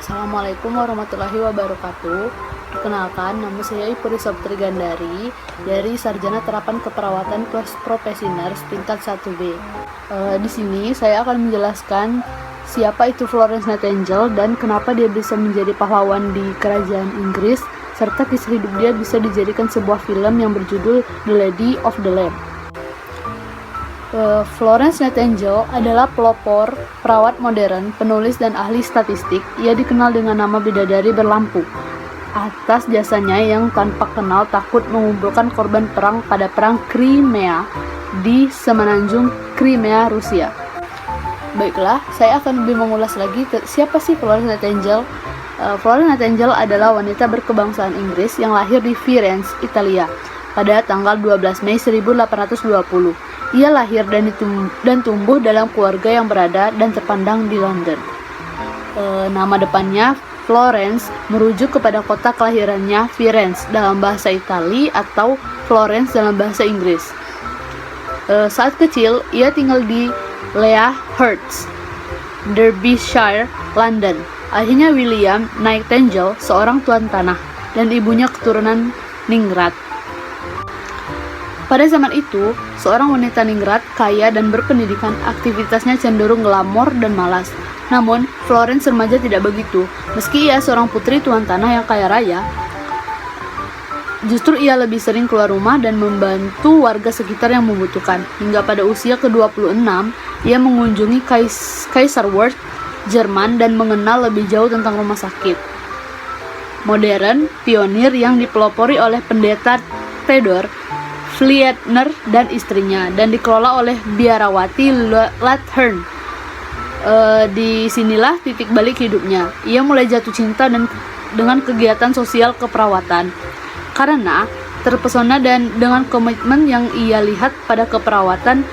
Assalamualaikum warahmatullahi wabarakatuh. Perkenalkan, nama saya Ipuri Saptri Gandari dari Sarjana Terapan Keperawatan kelas Profesi Nurse tingkat 1B. Di sini saya akan menjelaskan siapa itu Florence Nightingale dan kenapa dia bisa menjadi pahlawan di kerajaan Inggris, serta kisah hidup dia bisa dijadikan sebuah film yang berjudul The Lady of the Lamp. Florence Nightingale adalah pelopor, perawat modern, penulis dan ahli statistik. Ia dikenal dengan nama bidadari berlampu atas jasanya yang tanpa kenal takut mengumpulkan korban perang pada perang Crimea di semenanjung Crimea, Rusia. Baiklah, saya akan lebih mengulas lagi siapa sih Florence Nightingale. Florence Nightingale adalah wanita berkebangsaan Inggris yang lahir di Firenze, Italia pada tanggal 12 Mei 1820. Ia lahir dan tumbuh dalam keluarga yang berada dan terpandang di London. Nama depannya Florence merujuk kepada kota kelahirannya, Firenze dalam bahasa Italia atau Florence dalam bahasa Inggris. Saat kecil, ia tinggal di Lea Hurst, Derbyshire, London. Ayahnya William Nightingale, seorang tuan tanah, dan ibunya keturunan ningrat. Pada zaman itu, seorang wanita ningrat, kaya dan berpendidikan, aktivitasnya cenderung glamor dan malas. Namun, Florence remaja tidak begitu. Meski ia seorang putri tuan tanah yang kaya raya, justru ia lebih sering keluar rumah dan membantu warga sekitar yang membutuhkan. Hingga pada usia ke-26, ia mengunjungi Kaiserwerth, Jerman dan mengenal lebih jauh tentang rumah sakit modern pionir yang dipelopori oleh pendeta Theodor Fliedner dan istrinya, dan dikelola oleh biarawati Lathern. Di sinilah titik balik hidupnya. Ia mulai jatuh cinta dengan kegiatan sosial keperawatan karena terpesona dan dengan komitmen yang ia lihat pada keperawatan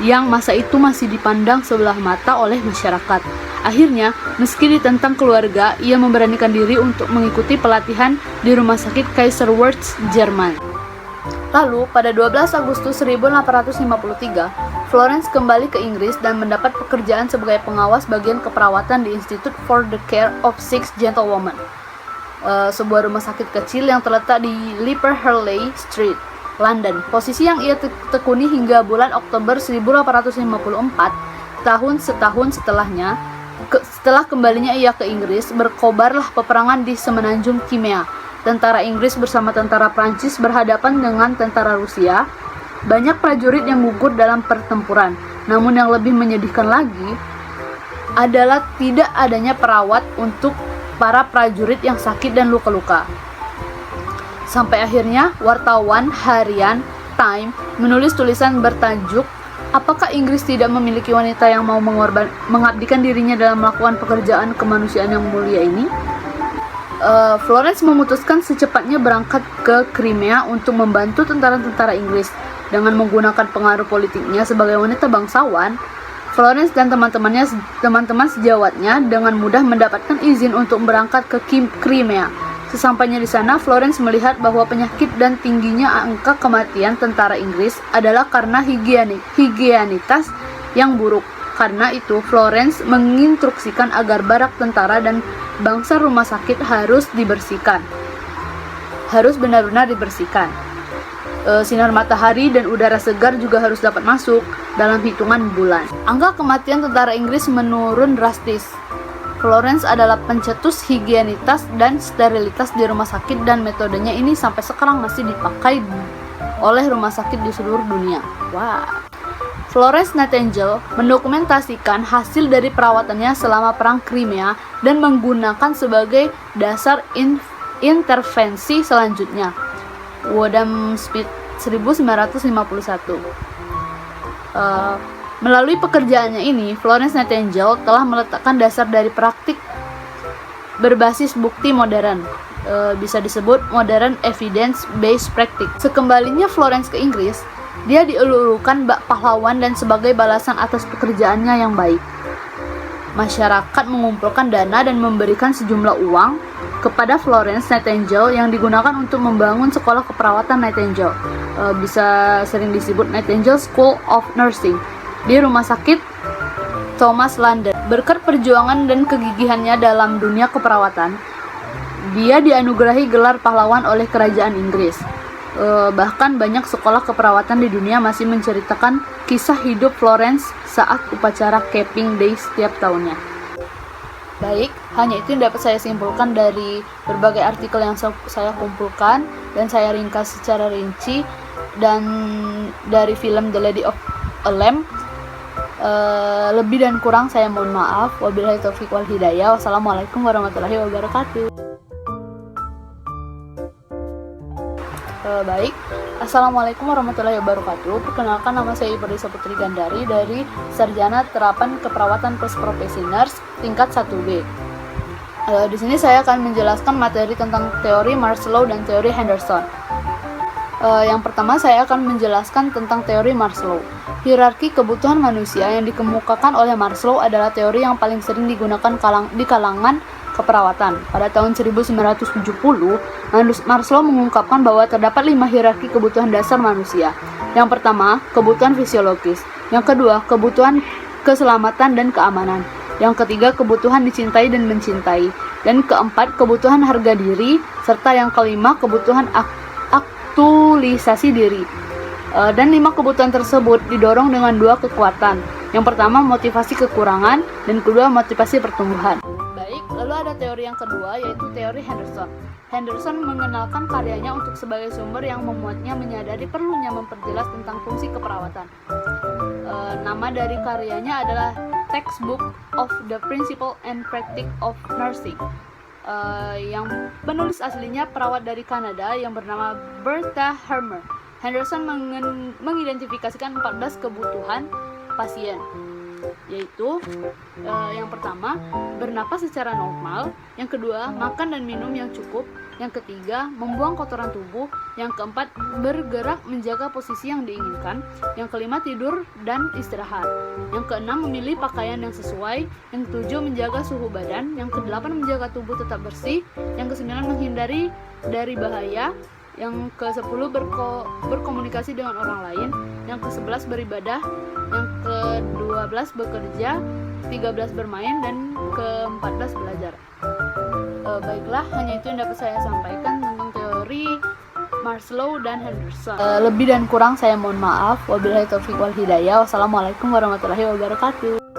yang masa itu masih dipandang sebelah mata oleh masyarakat. Akhirnya, meski ditentang keluarga, ia memberanikan diri untuk mengikuti pelatihan di rumah sakit Kaiserwerth, Jerman. Lalu, pada 12 Agustus 1853, Florence kembali ke Inggris dan mendapat pekerjaan sebagai pengawas bagian keperawatan di Institute for the Care of Sick Gentlewomen, sebuah rumah sakit kecil yang terletak di Upper Harley Street, London. Posisi yang ia tekuni hingga bulan Oktober 1854, setahun setelahnya. Setelah kembalinya ia ke Inggris, berkobarlah peperangan di semenanjung Crimea. Tentara Inggris bersama tentara Prancis berhadapan dengan tentara Rusia. Banyak prajurit yang gugur dalam pertempuran. Namun yang lebih menyedihkan lagi adalah tidak adanya perawat untuk para prajurit yang sakit dan luka-luka. Sampai akhirnya wartawan harian Time menulis tulisan bertajuk, "Apakah Inggris tidak memiliki wanita yang mau mengabdikan dirinya dalam melakukan pekerjaan kemanusiaan yang mulia ini?" Florence memutuskan secepatnya berangkat ke Crimea untuk membantu tentara-tentara Inggris. Dengan menggunakan pengaruh politiknya sebagai wanita bangsawan, Florence dan teman-teman sejawatnya dengan mudah mendapatkan izin untuk berangkat ke Crimea. Sesampainya di sana, Florence melihat bahwa penyakit dan tingginya angka kematian tentara Inggris adalah karena higienitas yang buruk. Karena itu, Florence menginstruksikan agar barak tentara dan bangsa rumah sakit harus benar-benar dibersihkan. Sinar matahari dan udara segar juga harus dapat masuk dalam hitungan bulan. Angka kematian tentara Inggris menurun drastis. Florence adalah pencetus higienitas dan sterilitas di rumah sakit, dan metodenya ini sampai sekarang masih dipakai oleh rumah sakit di seluruh dunia. Florence Nightingale mendokumentasikan hasil dari perawatannya selama perang Crimea dan menggunakan sebagai dasar intervensi selanjutnya. Wadham Smith 1951. Melalui pekerjaannya ini, Florence Nightingale telah meletakkan dasar dari praktik berbasis bukti modern. Bisa disebut modern evidence-based practice. Sekembalinya Florence ke Inggris, dia dielulukan bak pahlawan dan sebagai balasan atas pekerjaannya yang baik. Masyarakat mengumpulkan dana dan memberikan sejumlah uang kepada Florence Nightingale yang digunakan untuk membangun sekolah keperawatan Nightingale. Bisa sering disebut Nightingale School of Nursing di rumah sakit Thomas London. Berkat perjuangan dan kegigihannya dalam dunia keperawatan, dia dianugerahi gelar pahlawan oleh kerajaan Inggris. Bahkan banyak sekolah keperawatan di dunia masih menceritakan kisah hidup Florence saat upacara Capping Day setiap tahunnya. Baik, hanya itu yang dapat saya simpulkan dari berbagai artikel yang saya kumpulkan dan saya ringkas secara rinci, dan dari film The Lady of a Lamb. Lebih dan kurang saya mohon maaf. Wabillahi taufiq wal hidayah. Wassalamualaikum warahmatullahi wabarakatuh. Baik, Assalamualaikum warahmatullahi wabarakatuh. Perkenalkan, nama saya Ibu Risa Putri Gandari dari Sarjana Terapan Keperawatan plus Profesi Nurse tingkat 1B. Di sini saya akan menjelaskan materi tentang teori Maslow dan teori Henderson. Yang pertama saya akan menjelaskan tentang teori Maslow. Hierarki kebutuhan manusia yang dikemukakan oleh Maslow adalah teori yang paling sering digunakan di kalangan keperawatan. Pada tahun 1970, Maslow mengungkapkan bahwa terdapat 5 hierarki kebutuhan dasar manusia. Yang pertama, kebutuhan fisiologis. Yang kedua, kebutuhan keselamatan dan keamanan. Yang ketiga, kebutuhan dicintai dan mencintai. Dan keempat, kebutuhan harga diri. Serta yang kelima, kebutuhan aktualisasi diri. Dan 5 kebutuhan tersebut didorong dengan 2 kekuatan. Yang pertama, motivasi kekurangan, dan kedua, motivasi pertumbuhan. Baik, lalu ada teori yang kedua, yaitu teori Henderson. Henderson mengenalkan karyanya untuk sebagai sumber yang memuatnya menyadari perlunya memperjelas tentang fungsi keperawatan. Nama dari karyanya adalah Textbook of the Principle and Practice of Nursing. Yang penulis aslinya perawat dari Kanada yang bernama Bertha Hermer. Henderson mengidentifikasikan 14 kebutuhan pasien, yaitu yang pertama, bernapas secara normal. Yang kedua, makan dan minum yang cukup. Yang ketiga, membuang kotoran tubuh. Yang keempat, bergerak menjaga posisi yang diinginkan. Yang kelima, tidur dan istirahat. Yang keenam, memilih pakaian yang sesuai. Yang ketujuh, menjaga suhu badan. Yang kedelapan, menjaga tubuh tetap bersih. Yang kesembilan, menghindari dari bahaya. Yang ke-10 berkomunikasi dengan orang lain. Yang ke-11 beribadah. Yang ke-12 bekerja. 13 bermain, dan ke-14 belajar. Baiklah, hanya itu yang dapat saya sampaikan tentang teori Maslow dan Henderson. Lebih dan kurang saya mohon maaf. Wabillahi taufiq wal hidayah. Wassalamualaikum warahmatullahi wabarakatuh.